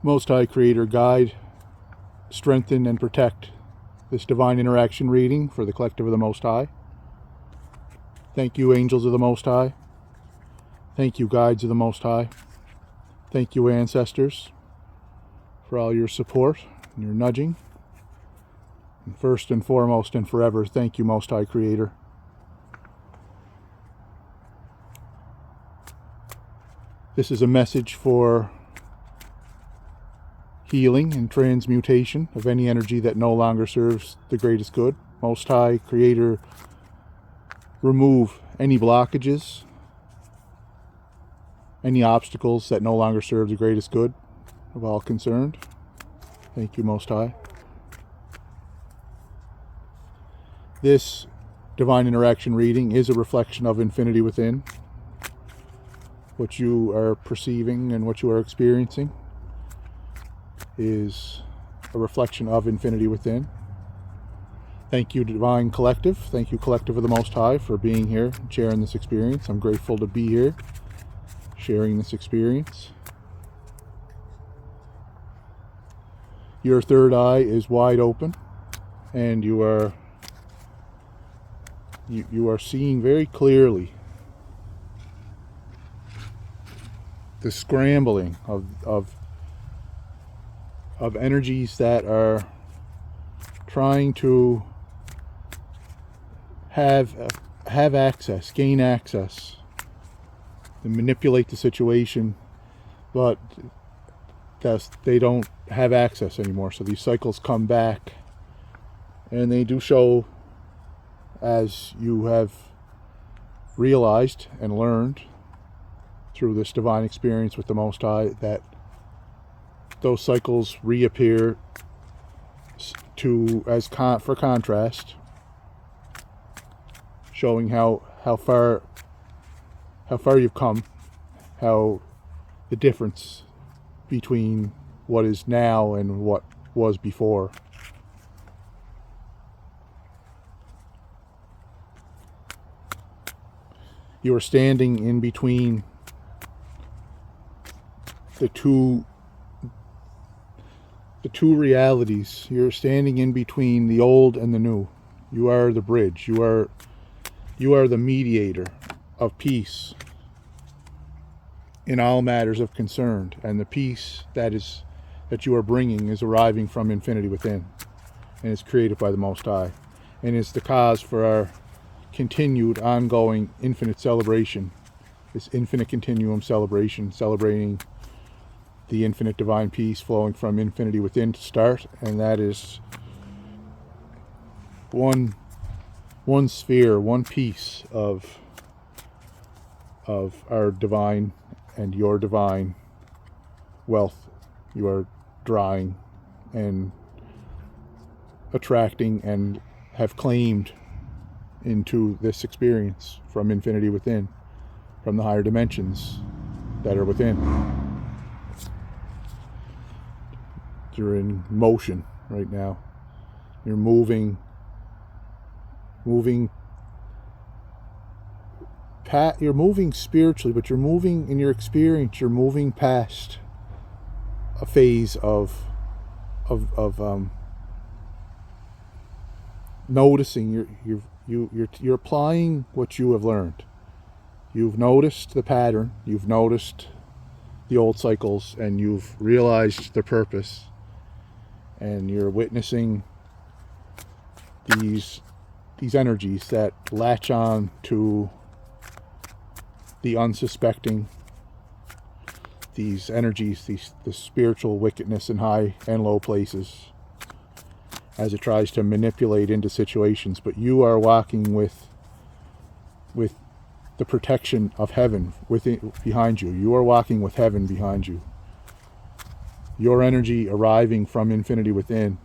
Most High Creator, guide, strengthen, and protect this divine interaction reading for the collective of the Most High. Thank you, angels of the Most High. Thank you, guides of the Most High. Thank you, ancestors, for all your support and your nudging. And first and foremost and forever, thank you, Most High Creator. This is a message for healing and transmutation of any energy that no longer serves the greatest good. Most High Creator, remove any blockages, any obstacles that no longer serve the greatest good of all concerned. Thank you, Most High. This divine interaction reading is a reflection of infinity within. What you are perceiving and what you are experiencing is a reflection of infinity within. Thank you, Divine Collective. Thank you, Collective of the Most High, for being here, sharing this experience. I'm grateful to be here, sharing this experience. Your third eye is wide open, and you are seeing very clearly the scrambling of energies that are trying to have access, gain access, and manipulate the situation, but they don't have access anymore. So these cycles come back, and they do show, as you have realized and learned through this divine experience with the Most High, that those cycles reappear for contrast, showing how far you've come, how the difference between what is now and what was before. You are standing in between the two realities. You're standing in between the old and the new. You are the bridge. You are the mediator of peace in all matters of concern, and the peace that you are bringing is arriving from infinity within, and is created by the Most High, and is the cause for our continued, ongoing, infinite celebration. This infinite continuum celebration, celebrating the infinite divine peace flowing from infinity within to start, and that is one sphere, one piece of our divine and your divine wealth. You are drawing and attracting and have claimed into this experience from infinity within, from the higher dimensions that are within. You're in motion right now. You're moving you're moving spiritually, but you're moving in your experience. You're moving past a phase of noticing. You're applying what you have learned. You've noticed the pattern. You've noticed the old cycles, and you've realized the purpose. And you're witnessing these energies that latch on to the unsuspecting, these energies, the spiritual wickedness in high and low places, as it tries to manipulate into situations. But you are walking with the protection of heaven behind you. You are walking with heaven behind you. Your energy arriving from infinity within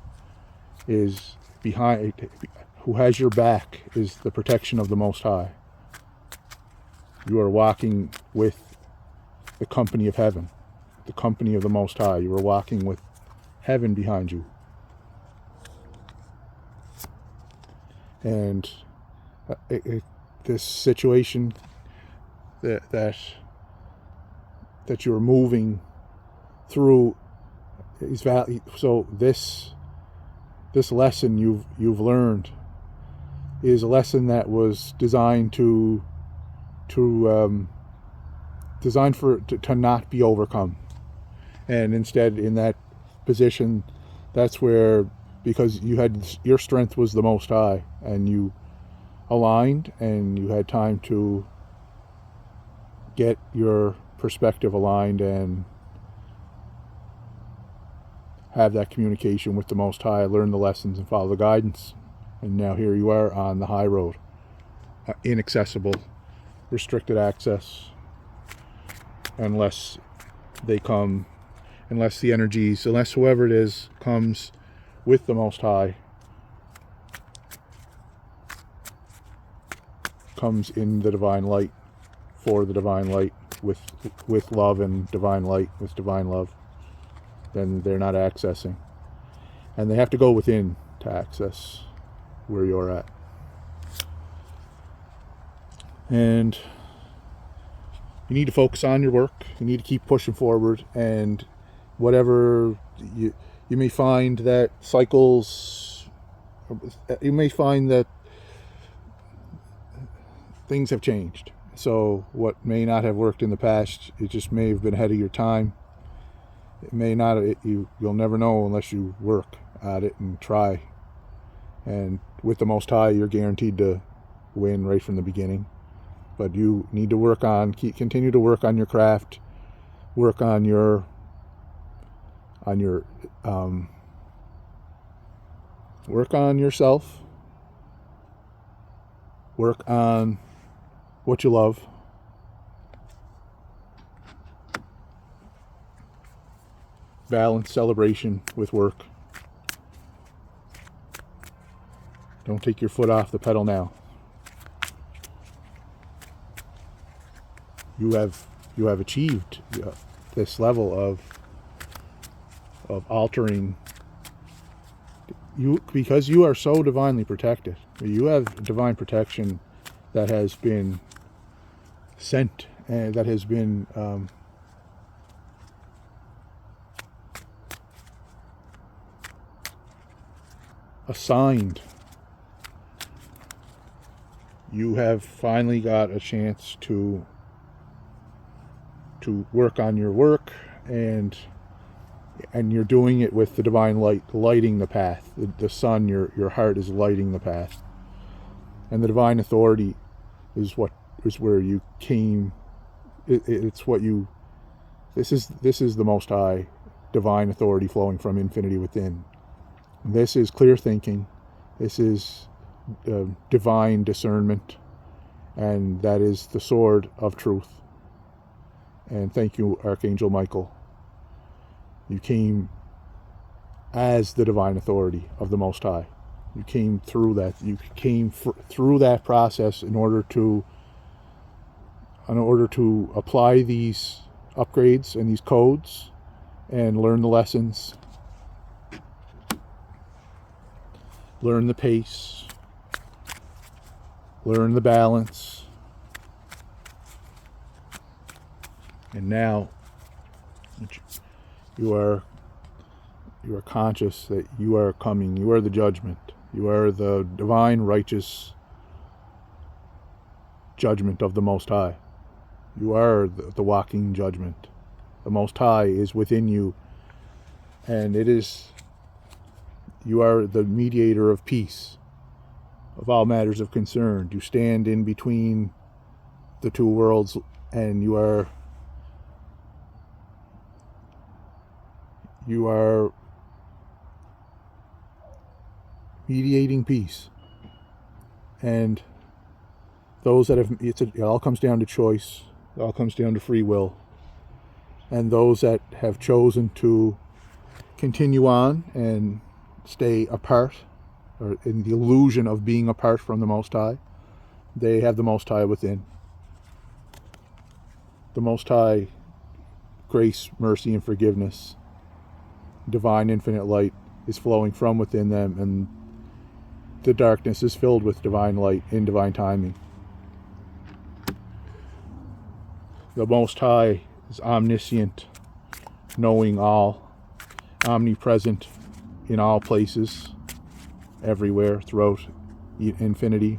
is behind. Who has your back is the protection of the Most High. You are walking with the company of heaven, the company of the Most High. You are walking with heaven behind you. And this situation that you are moving through So this lesson you've learned is a lesson that was designed to not be overcome, and instead, in that position, that's where, because your strength was the Most High, and you aligned, and you had time to get your perspective aligned and have that communication with the Most High, learn the lessons and follow the guidance. And now here you are on the high road, inaccessible, restricted access, unless the energies, unless whoever it is comes with the Most High, comes in the divine light, for the divine light, with love and divine light, with divine love, then they're not accessing. And they have to go within to access where you're at. And you need to focus on your work. You need to keep pushing forward, and whatever you may find that cycles, you may find that things have changed. So what may not have worked in the past, it just may have been ahead of your time. It may not, you'll never know unless you work at it and try. And with the Most High, you're guaranteed to win right from the beginning. But you need to continue to work on your craft, work on your work on yourself, work on what you love, balance celebration with work. Don't take your foot off the pedal now. You have achieved this level of altering you, because you are so divinely protected. You have divine protection that has been sent, and that has been assigned. You have finally got a chance to work on your work, and you're doing it with the divine light lighting the path. The sun, your heart is lighting the path, and the divine authority is where you came. It's what you. This is the Most High divine authority flowing from infinity within. This is clear thinking. This is divine discernment, and that is the sword of truth. And thank you, Archangel Michael. You came as the divine authority of the Most High. You came through that. You came through that process in order to apply these upgrades and these codes and learn the lessons, learn the pace, learn the balance. And now you are conscious that you are coming. You are the judgment. You are the divine righteous judgment of the Most High. You are the walking judgment. The Most High is within you, and you are the mediator of peace, of all matters of concern. You stand in between the two worlds, and you are mediating peace. And those that have, it all comes down to choice. It all comes down to free will. And those that have chosen to continue on and stay apart, or in the illusion of being apart from the Most High, they have the Most High within. The Most High grace, mercy, and forgiveness, divine infinite light is flowing from within them, and the darkness is filled with divine light in divine timing. The Most High is omniscient, knowing all, omnipresent in all places, everywhere, throughout infinity.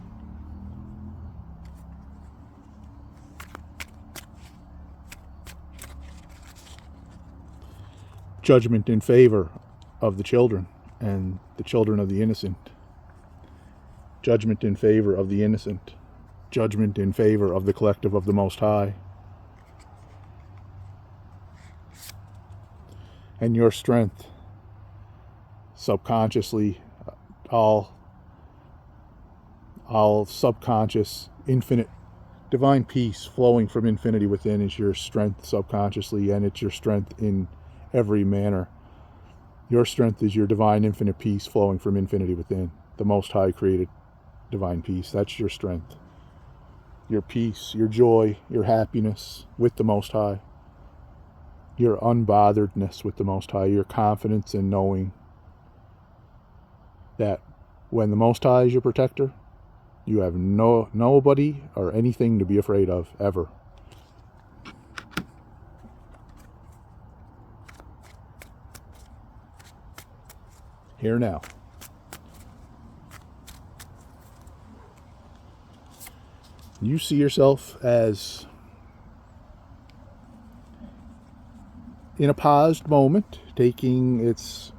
Judgment in favor of the children and the children of the innocent. Judgment in favor of the innocent. Judgment in favor of the collective of the Most High. And your strength, subconsciously, all subconscious, infinite, divine peace flowing from infinity within is your strength subconsciously, and it's your strength in every manner. Your strength is your divine infinite peace flowing from infinity within. The Most High created divine peace. That's your strength. Your peace, your joy, your happiness with the Most High. Your unbotheredness with the Most High. Your confidence in knowing that when the Most High is your protector, you have nobody or anything to be afraid of, ever. Here now. You see yourself as in a paused moment, taking it's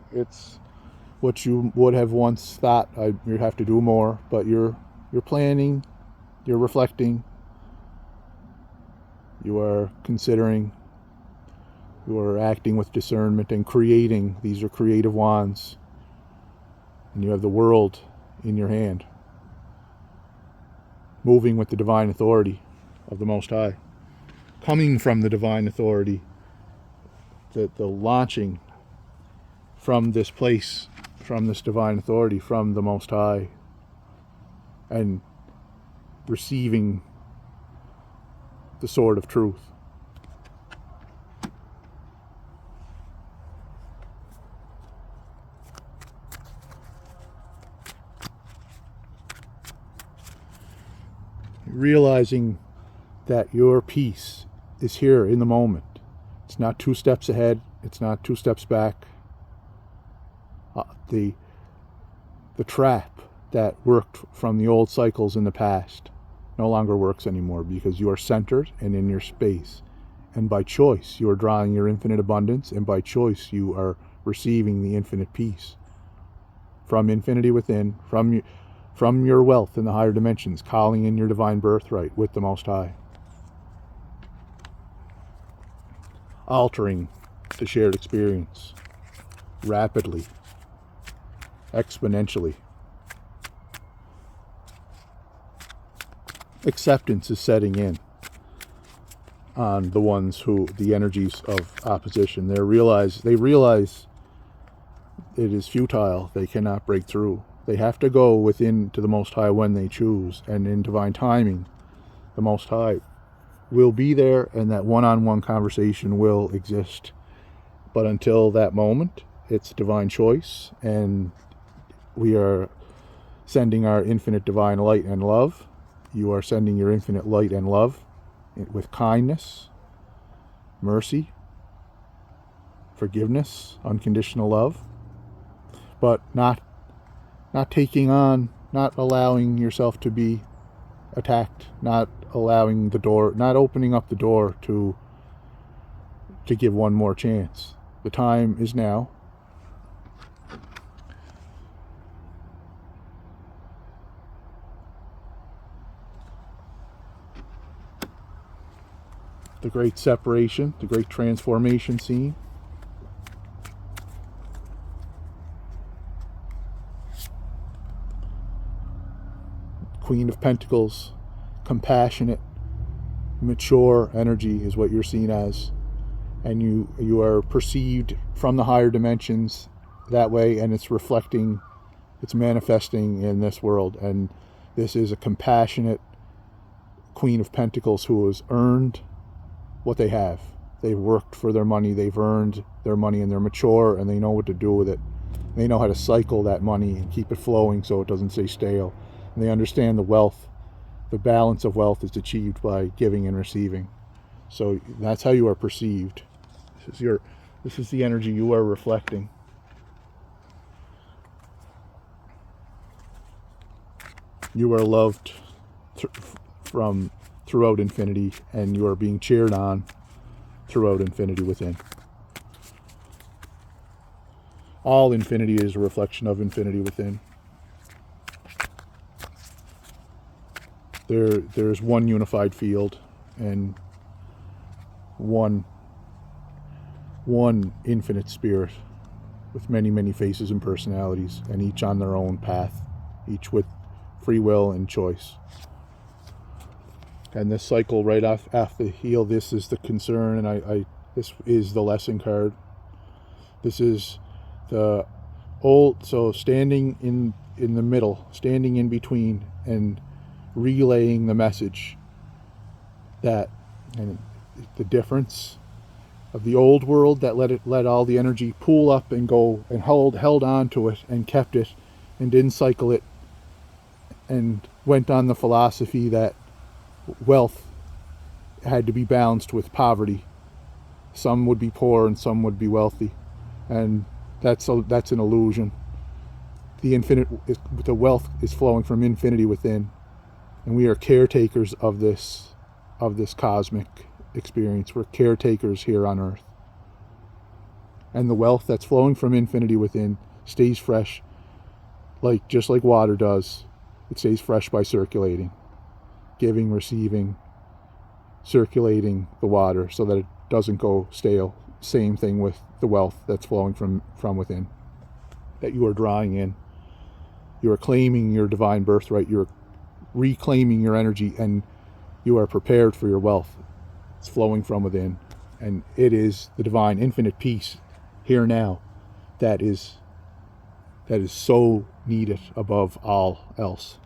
what you would have once thought you have to do more, but you're planning, you're reflecting, you are considering, you are acting with discernment and creating. These are creative wands, and you have the world in your hand, moving with the divine authority of the Most High, coming from the divine authority, the launching from this place, from this divine authority, from the Most High, and receiving the sword of truth. Realizing that your peace is here in the moment. It's not 2 steps ahead. It's not 2 steps back. The trap that worked from the old cycles in the past no longer works anymore, because you are centered and in your space. And by choice, you are drawing your infinite abundance, and by choice, you are receiving the infinite peace from infinity within, from your wealth in the higher dimensions, calling in your divine birthright with the Most High. Altering the shared experience rapidly, exponentially. Acceptance is setting in on the ones who, the energies of opposition. They realize it is futile. They cannot break through. They have to go within to the Most High when they choose, and in divine timing, the Most High will be there, and that one-on-one conversation will exist. But until that moment, it's divine choice, and we are sending our infinite divine light and love. You are sending your infinite light and love with kindness, mercy, forgiveness, unconditional love, but not taking on, not allowing yourself to be attacked, not allowing the door, not opening up the door to give one more chance. The time is now. The great separation, the great transformation scene. Queen of Pentacles, compassionate, mature energy is what you're seen as, and you are perceived from the higher dimensions that way, and it's reflecting, it's manifesting in this world. And this is a compassionate Queen of Pentacles who has earned what they have. They've worked for their money, they've earned their money, and they're mature, and they know what to do with it. They know how to cycle that money and keep it flowing so it doesn't stay stale. And they understand the wealth, the balance of wealth is achieved by giving and receiving. So that's how you are perceived. This is the energy you are reflecting. You are loved from throughout infinity, and you are being cheered on throughout infinity within. All infinity is a reflection of infinity within. There's one unified field and one infinite spirit with many, many faces and personalities, and each on their own path, each with free will and choice. And this cycle right after the heal, this is the concern, and this is the lesson card. This is the old, so standing in the middle, standing in between, and relaying the message that, and the difference of the old world that let all the energy pool up and go and held on to it and kept it and didn't cycle it, and went on the philosophy that wealth had to be balanced with poverty. Some would be poor and some would be wealthy, and that's an illusion. The wealth is flowing from infinity within, and we are caretakers of this cosmic experience. We're caretakers here on earth, and the wealth that's flowing from infinity within stays fresh, just like water does. It stays fresh by circulating, giving, receiving, circulating the water so that it doesn't go stale. Same thing with the wealth that's flowing from within, that you are drawing in. You are claiming your divine birthright. You're reclaiming your energy, and you are prepared for your wealth. It's flowing from within, and it is the divine infinite peace here now that is so needed above all else.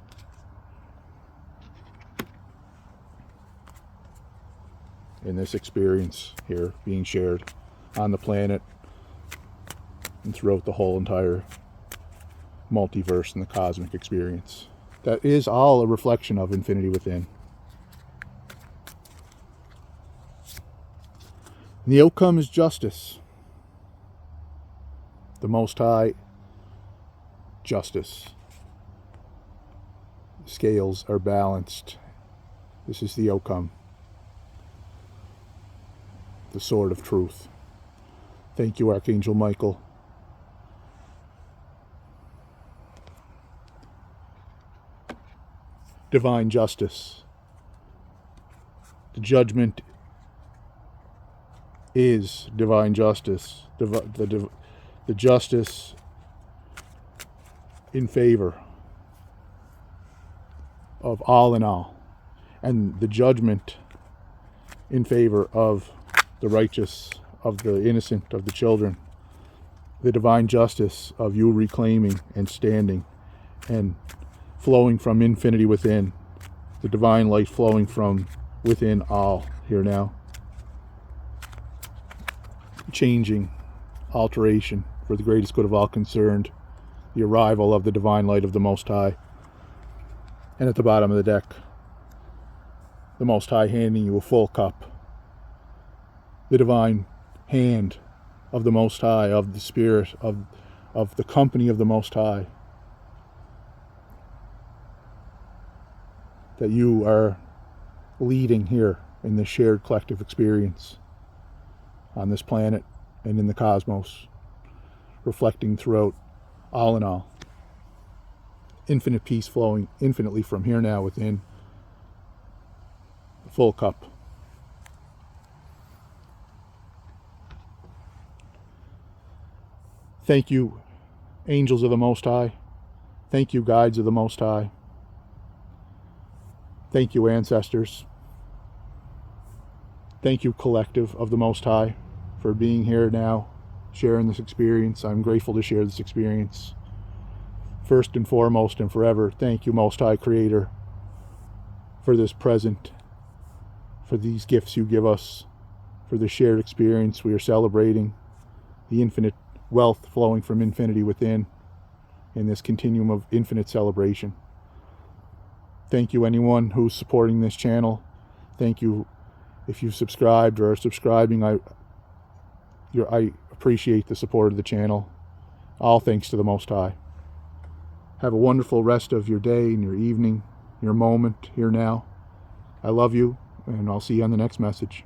In this experience here being shared on the planet and throughout the whole entire multiverse and the cosmic experience, that is all a reflection of infinity within. And the outcome is justice. The Most High, justice. Scales are balanced. This is the outcome. The sword of truth. Thank you, Archangel Michael. Divine justice. The judgment is divine justice. The justice in favor of all in all, and the judgment in favor of the righteous, of the innocent, of the children. The divine justice of you reclaiming and standing and flowing from infinity within. The divine light flowing from within all here now. Changing, alteration for the greatest good of all concerned. The arrival of the divine light of the Most High. And at the bottom of the deck, the Most High handing you a full cup. The divine hand of the Most High, of the Spirit, of the company of the Most High. That you are leading here in this shared collective experience on this planet and in the cosmos, reflecting throughout all in all. Infinite peace flowing infinitely from here now within the full cup. Thank you, angels of the Most High. Thank you, guides of the Most High. Thank you, ancestors. Thank you, collective of the Most High, for being here now, sharing this experience. I'm grateful to share this experience. First and foremost and forever, thank you, Most High Creator, for this present, for these gifts you give us, for the shared experience we are celebrating, the infinite wealth flowing from infinity within, in this continuum of infinite celebration. Thank you, anyone who's supporting this channel. Thank you if you've subscribed or are subscribing. I appreciate the support of the channel. All thanks to the Most High. Have a wonderful rest of your day and your evening, your moment here now. I love you, and I'll see you on the next message.